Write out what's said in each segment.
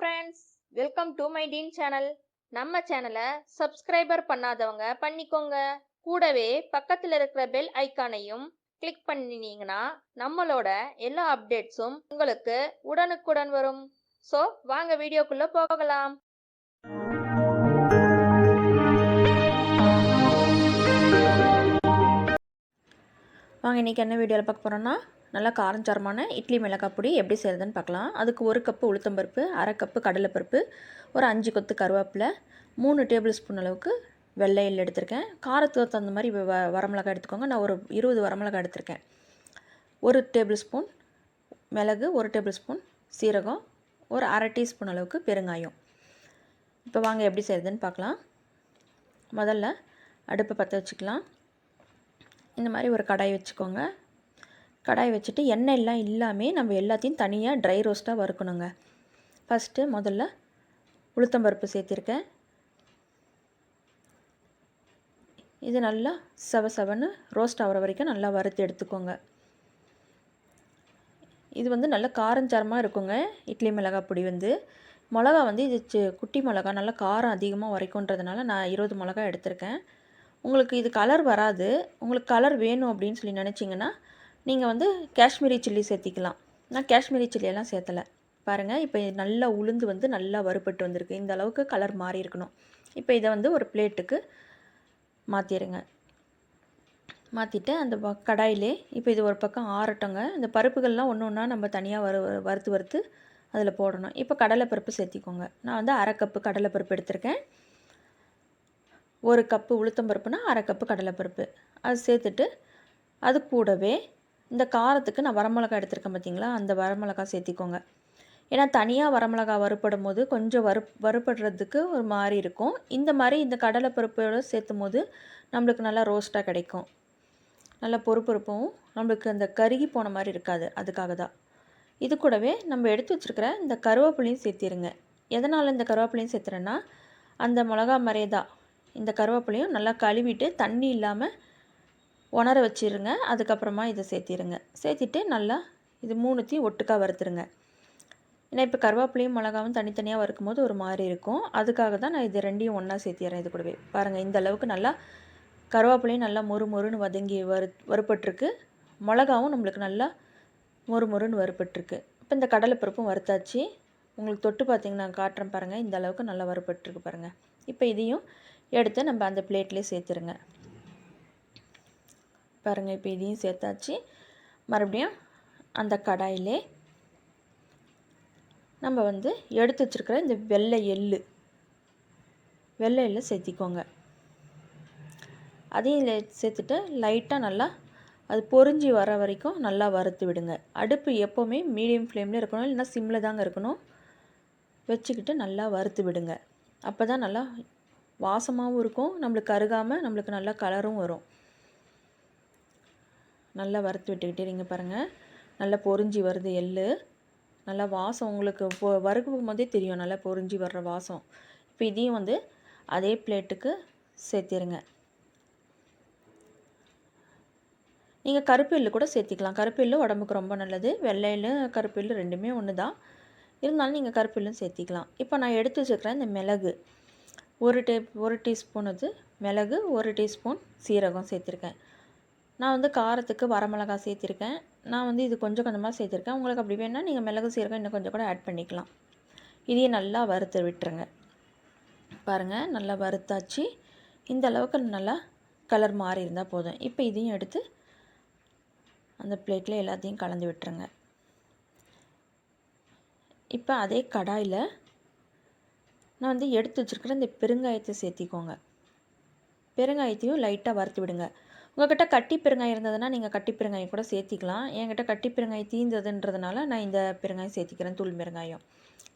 Friends, welcome to my dean channel. நம்ம சேனலை subscriber பண்ணாதவங்க பண்ணிக்கோங்க. கூடவே பக்கத்தில் இருக்கிற பெல் ஐக்கானையும் கிளிக் பண்ணினீங்கன்னா நம்மளோட எல்லா அப்டேட்ஸும் உங்களுக்கு உடனுக்குடன் வரும். ஸோ வாங்க வீடியோக்குள்ள போகலாம். வாங்க இன்றைக்கி என்ன வீடியோவில் பார்க்க போகிறோன்னா, நல்லா காரஞ்சாரமான இட்லி மிளகாய் பொடி எப்படி செய்கிறதுன்னு பார்க்கலாம். அதுக்கு 1 கப்பு உளுத்தம்பருப்பு, 1/2 கப்பு கடலைப்பருப்பு, ஒரு 5 கொத்து கருவேப்பிலை, 3 டேபிள் ஸ்பூன் அளவுக்கு வெள்ளை எள் எடுத்திருக்கேன். காரத்துக்கு தகுந்த மாதிரி வரமிளகாய் எடுத்துக்கோங்க. நான் ஒரு 20 வரமிளகாய் எடுத்திருக்கேன். 1 டேபிள் ஸ்பூன் மிளகு, 1 டேபிள் ஸ்பூன் சீரகம், ஒரு 1/2 டீஸ்பூன் அளவுக்கு பெருங்காயம். இப்போ வாங்க எப்படி செய்கிறதுன்னு பார்க்கலாம். முதல்ல அடுப்பை பற்ற வச்சுக்கலாம். இந்த மாதிரி ஒரு கடாய் வச்சுக்கோங்க. கடாய் வச்சுட்டு எண்ணெய் எல்லாம் இல்லாமல் நம்ம எல்லாத்தையும் தனியாக ட்ரை ரோஸ்ட்டாக வறுக்கணுங்க. முதல்ல உளுத்தம்பருப்பு சேர்த்திருக்கேன். இது நல்லா சவன்னு ரோஸ்ட் ஆகிற வரைக்கும் நல்லா வறுத்து எடுத்துக்கோங்க. இது நல்லா காரஞ்சாரமாக இருக்குங்க. இட்லி மிளகாய் பொடி மிளகா இது குட்டி மிளகா, நல்லா காரம் அதிகமாக வரைக்கும்ன்றதுனால நான் 20 மிளகா எடுத்திருக்கேன். உங்களுக்கு இது கலர் வராது. உங்களுக்கு கலர் வேணும் அப்படின்னு சொல்லி நினச்சிங்கன்னா நீங்கள் காஷ்மீரி சில்லி சேர்த்திக்கலாம். நான் காஷ்மீரி சில்லியெல்லாம் சேர்த்தலை. பாருங்கள், இப்போ நல்லா உளுந்து நல்லா வறுபட்டு வந்திருக்கு. இந்த அளவுக்கு கலர் மாறி இருக்கணும். இப்போ இதை ஒரு பிளேட்டுக்கு மாற்றிடுங்க. மாற்றிட்டு அந்த கடாயிலே இப்போ இது ஒரு பக்கம் ஆறட்டங்க. இந்த பருப்புகள்லாம் ஒன்று ஒன்றா நம்ம தனியாக வறுத்து அதில் போடணும். இப்போ கடலைப்பருப்பு சேர்த்திக்கோங்க. நான் 1/2 கப்பு கடலைப்பருப்பு எடுத்திருக்கேன். 1 கப்பு உளுத்தம்பருப்புனா 1/2 கப்பு கடலைப்பருப்பு அது சேர்த்துட்டு, அது கூடவே இந்த காரத்துக்கு நான் வரமிளகா எடுத்திருக்கேன் பார்த்தீங்களா, அந்த வரமிளகா சேர்த்திக்கோங்க. ஏன்னா தனியாக வரமிளகா வறுப்படும் போது கொஞ்சம் வறுபடுறதுக்கு ஒரு மாதிரி இருக்கும். இந்த கடலைப்பருப்போடு சேர்த்தும் போது நம்மளுக்கு நல்லா ரோஸ்ட்டாக கிடைக்கும். நல்லா பொறுப்பும் நம்மளுக்கு அந்த கருகி போன மாதிரி இருக்காது. அதுக்காக தான். இது கூடவே நம்ம எடுத்து வச்சுருக்கிற இந்த கருவேப்பிலையும் சேர்த்திருங்க. எதனால் இந்த கருவேப்பிலையும் சேர்த்துறேன்னா, அந்த மிளகா மாதிரியே தான் இந்த கருவேப்பிலையும் நல்லா கழுவிட்டு தண்ணி இல்லாமல் உணர வச்சிருங்க. அதுக்கப்புறமா இதை சேர்த்திட்டு நல்லா இது 3த்தையும் ஒட்டுக்காக வறுத்துருங்க. ஏன்னா இப்போ கருவேப்பிலையும் மிளகாவும் தனித்தனியாக வறுக்கும் போது ஒரு மாதிரி இருக்கும். அதுக்காக தான் நான் இது 2யும் ஒன்றா சேர்த்திடுறேன். இது கூடவே பாருங்கள், இந்த அளவுக்கு நல்லா கருவேப்பிலையும் நல்லா மொறுன்னு வதங்கி வறுப்பட்டுருக்கு. மிளகாவும் நம்மளுக்கு நல்லா மொறுன்னு வறுப்பட்டுருக்கு. இப்போ இந்த கடலைப்பருப்பும் வறுத்தாச்சு. உங்களுக்கு தொட்டு பார்த்திங்கன்னா நான் காட்டுறேன் பாருங்கள். இந்த அளவுக்கு நல்லா வறுப்பட்டுருக்கு பாருங்கள். இப்போ இதையும் எடுத்து நம்ம அந்த பிளேட்லேயே சேர்த்துருங்க. பாருங்கள், இப்போ இதையும் சேர்த்தாச்சு. மறுபடியும் அந்த கடாயிலே நம்ம எடுத்து வச்சுருக்கிற இந்த வெள்ளை எள்ளு சேர்த்திக்கோங்க. அதையும் சேர்த்துட்டு லைட்டாக நல்லா அது பொரிஞ்சி வர வரைக்கும் நல்லா வறுத்து விடுங்க. அடுப்பு எப்போவுமே மீடியம் ஃப்ளேமில் இருக்கணும், இல்லைன்னா சிம்மில் தாங்க இருக்கணும். வச்சுக்கிட்டு நல்லா வறுத்து விடுங்க. அப்போ தான் நல்லா வாசமாகவும் இருக்கும், நம்மளுக்கு கருகாமல் நம்மளுக்கு நல்லா கலரும் வரும். நல்லா வறுத்து விட்டுக்கிட்டே இருங்க. பாருங்கள், நல்லா பொரிஞ்சி வருது எள்ளு. நல்லா வாசம் உங்களுக்கு வறுக்கும் போதே தெரியும், நல்லா பொரிஞ்சி வர்ற வாசம். இப்போ இதையும் அதே பிளேட்டுக்கு சேர்த்திருங்க. நீங்கள் கருப்பு எள்ளு கூட சேர்த்திக்கலாம். கருப்பு எள்ளு உடம்புக்கு ரொம்ப நல்லது. வெள்ளை எள்ளு கருப்பு எள்ளு ரெண்டுமே ஒன்று தான். இருந்தாலும் நீங்கள் கருப்பு எள்ளும் சேர்த்திக்கலாம். இப்போ நான் எடுத்து வச்சுருக்கிறேன் இந்த மிளகு, 1 டீஸ்பூன் மிளகு, 1 டீஸ்பூன் சீரகம் சேர்த்திருக்கேன். நான் காரத்துக்கு வரமிளகா சேர்த்திருக்கேன். நான் இது கொஞ்சம் கொஞ்சமாக சேர்த்திருக்கேன். உங்களுக்கு அப்படி வேணால் நீங்கள் மிளகு சீரகம் இன்னும் கொஞ்சம் கூட ஆட் பண்ணிக்கலாம். இதையும் நல்லா வறுத்து விட்டுருங்க. பாருங்கள், நல்லா வறுத்தாச்சு. இந்த அளவுக்கு நல்லா கலர் மாறி இருந்தால் போதும். இப்போ இதையும் எடுத்து அந்த பிளேட்டில் எல்லாத்தையும் கலந்து விட்டுருங்க. இப்போ அதே கடாயில் நான் எடுத்து வச்சுருக்கிற இந்த பெருங்காயத்தை சேர்த்திக்கோங்க. பெருங்காயத்தையும் லைட்டாக வறுத்து விடுங்க. உங்கள்கிட்ட கட்டி பெருங்காயம் இருந்ததுன்னா நீங்கள் கட்டி பெருங்காயம் கூட சேர்த்திக்கலாம். என்கிட்ட கட்டி பெருங்காயம் தீர்ந்ததுன்றதுனால நான் இந்த பெருங்காயம் சேர்த்திக்கிறேன், தூள் பெருங்காயம்.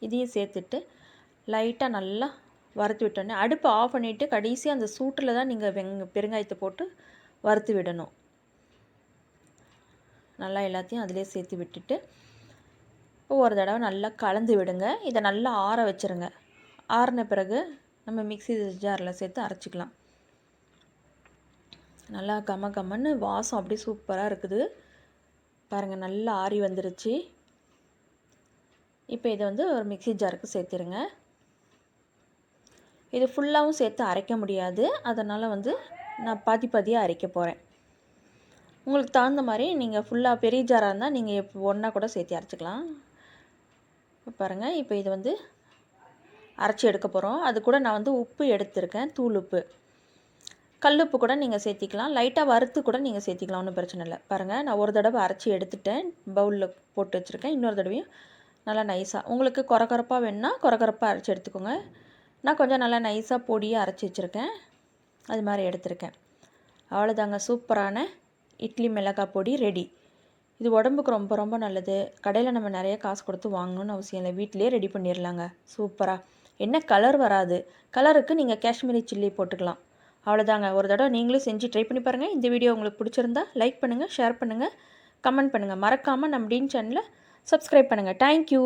இதையும் சேர்த்துட்டு லைட்டாக நல்லா வறுத்து விட்டோன்னே அடுப்பை ஆஃப் பண்ணிவிட்டு கடைசி அந்த சூட்டில் தான் நீங்கள் பெருங்காயத்தை போட்டு வறுத்து விடணும். நல்லா எல்லாத்தையும் அதிலே சேர்த்து விட்டுட்டு ஒரு தடவை நல்லா கலந்து விடுங்க. இதை நல்லா ஆற வச்சுருங்க. ஆறின பிறகு நம்ம மிக்ஸி ஜாரில் சேர்த்து அரைச்சிக்கலாம். நல்லா கம்மன்னு வாசம் அப்படியே சூப்பராக இருக்குது. பாருங்கள், நல்லா ஆறி வந்துருச்சு. இப்போ இதை வந்து ஒரு மிக்ஸி ஜாருக்கு சேர்த்துருங்க. இது ஃபுல்லாகவும் சேர்த்து அரைக்க முடியாது, அதனால் வந்து நான் பாதி பாதியாக அரைக்க போகிறேன். உங்களுக்கு தகுந்த மாதிரி நீங்கள் ஃபுல்லாக பெரிய ஜாராக இருந்தால் நீங்கள் ஒன்றா கூட சேர்த்து அரைச்சிக்கலாம். பாருங்கள், இப்போ இது வந்து அரைச்சி எடுக்க போகிறோம். அது கூட நான் வந்து உப்பு எடுத்திருக்கேன், தூள் உப்பு. கல்லுப்பு கூட நீங்கள் சேர்த்திக்கலாம், லைட்டாக வறுத்து கூட நீங்கள் சேர்த்திக்கலாம், ஒன்றும் பிரச்சனை இல்லை. பாருங்கள், நான் ஒரு தடவை அரைச்சி எடுத்துட்டேன், பவுலில் போட்டு வச்சுருக்கேன். இன்னொரு தடவையும் நல்லா நைஸாக, உங்களுக்கு கொரகொரப்பாக வேணுன்னா கொரகொரப்பாக அரைச்சி எடுத்துக்கோங்க. நான் கொஞ்சம் நல்லா நைஸாக பொடியாக அரைச்சி வச்சுருக்கேன், அது மாதிரி எடுத்திருக்கேன். அவ்வளோதாங்க, சூப்பரான இட்லி மிளகாய் பொடி ரெடி. இது உடம்புக்கு ரொம்ப ரொம்ப நல்லது. கடையில் நம்ம நிறைய காசு கொடுத்து வாங்கணும்னு அவசியம் இல்லை, வீட்டிலே ரெடி பண்ணிடலாங்க சூப்பராக. என்ன கலர் வராது, கலருக்கு நீங்கள் காஷ்மீரி சில்லி போட்டுக்கலாம். அவ்வளோதாங்க, ஒரு தடவை நீங்களும் செஞ்சு ட்ரை பண்ணி பாருங்கள். இந்த வீடியோ உங்களுக்கு பிடிச்சிருந்தா லைக் பண்ணுங்கள், ஷேர் பண்ணுங்கள், கமெண்ட் பண்ணுங்கள். மறக்காமல் நம்ம டீன் சேனலை சப்ஸ்கிரைப் பண்ணுங்கள். தேங்க்யூ.